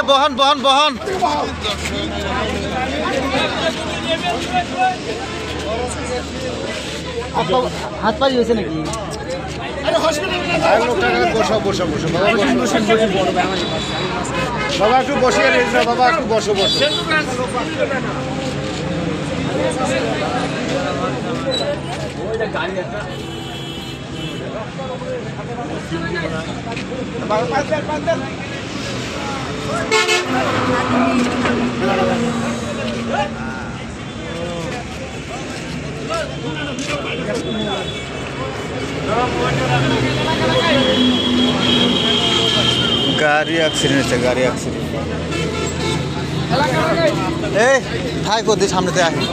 বহন বহন বহন হাত পাই হয়েছে নাকি? বাবা একটু বসে বাবা একটু বসে বসে গাড়ি অ্যাক্সিডেন্ট হচ্ছে গাড়ি অ্যাক্সিডেন্ট এই থাই করতে সামনেতে আহি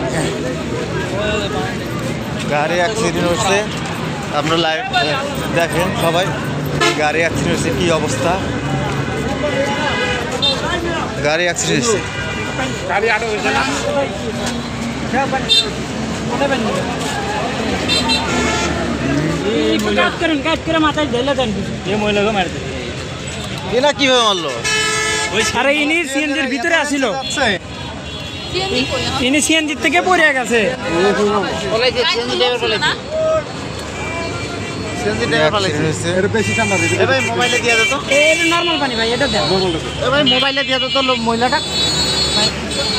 গাড়ি অ্যাক্সিডেন্ট হচ্ছে আপনারা লাইভ দেখেন সবাই গাড়ি অ্যাক্সিডেন্ট হচ্ছে কী অবস্থা গাড়ি অ্যাক্সিডেন্ট হচ্ছে গাড়ি আরো হয়েছে না মাথায় ঢেলে দেন এই মহিলাকে মারতে এনা কিভাবে মারলো আরে ইনি সিএনজির ভিতরে আসিল ইনি সিএনজির থেকে পড়ে গেছে মোবাইলে দিয়ে দে তো এটা নরমাল পানি ভাই এটা দেন ভাই মোবাইলে দিয়ে দে তো মহিলাটা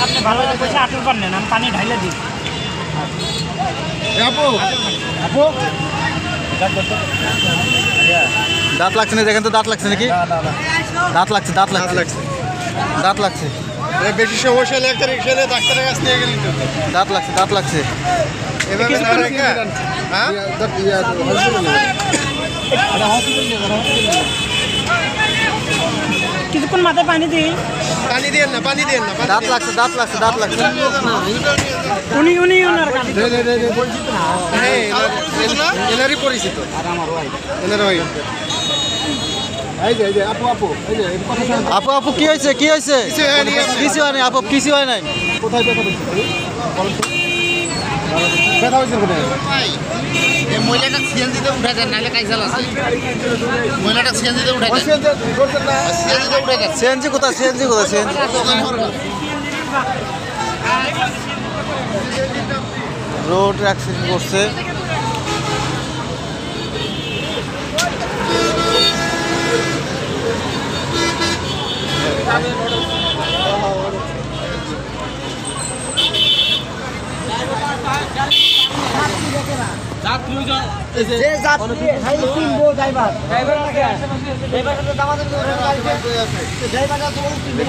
আপনি ভালো করে আটল পার নেন আমি পানি ঢাইলে দিই আপু আপু দাঁত লাগছে না দেখেন তো দাঁত লাগছে নাকি দাঁত লাগছে দাঁত লাগছে দাঁত লাগছে বেশি সমস্যা হলে একটা রিক্সা নিয়ে ডাক্তারের কাছে নিয়ে গেলি দাঁত লাগছে দাঁত লাগছে এভাবে না রেখে হ্যাঁ কিছুক্ষণ মাথায় পানি দিই পানি দেন না পানি দেন না দাঁত লাগছে দাঁত লাগছে দাঁত লাগছে উনি ওনার কাছে এনারই পরিচিত এনার ভাই এই যে আপু আপু এই যে আপু আপু কি হয়েছে কি হয়েছে কিছু হয় নাই আপু কিছু হয় নাই কোথায় ব্যথা হচ্ছে ব্যথা হয়েছে কোথায় মহিলাটা সিএনজিতে উঠে দেন নাহলে কাইসাল আছে মহিলাটা সিএনজিতে উঠে দেন সিএনজিতে উঠে দেন সিএনজি কোথায় সিএনজি কোথায় সিএনজি রোড অ্যাক্সিডেন্ট করছে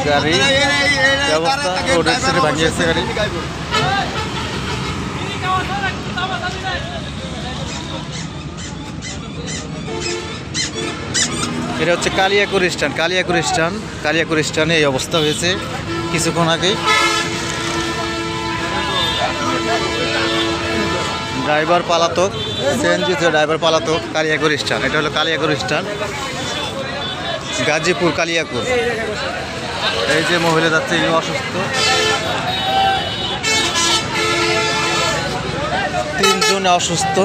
গাড়ি অবস্থা রোড অ্যাক্সিডেন্ট ভাঙিয়েছে গাড়ি এটা হচ্ছে কালিয়াকুর স্ট্যান্ড কালিয়াকুর স্ট্যান্ডে এই অবস্থা হয়েছে কিছুক্ষণ আগেই ড্রাইভার পালাতক সিএনজি ড্রাইভার পালাতক কালিয়াকুর স্ট্যান্ড এটা হলো কালিয়াকুর স্ট্যান্ড গাজীপুর কালিয়াকুর এই যে মহিলা যাচ্ছে ইনি অসুস্থ তিনজন অসুস্থ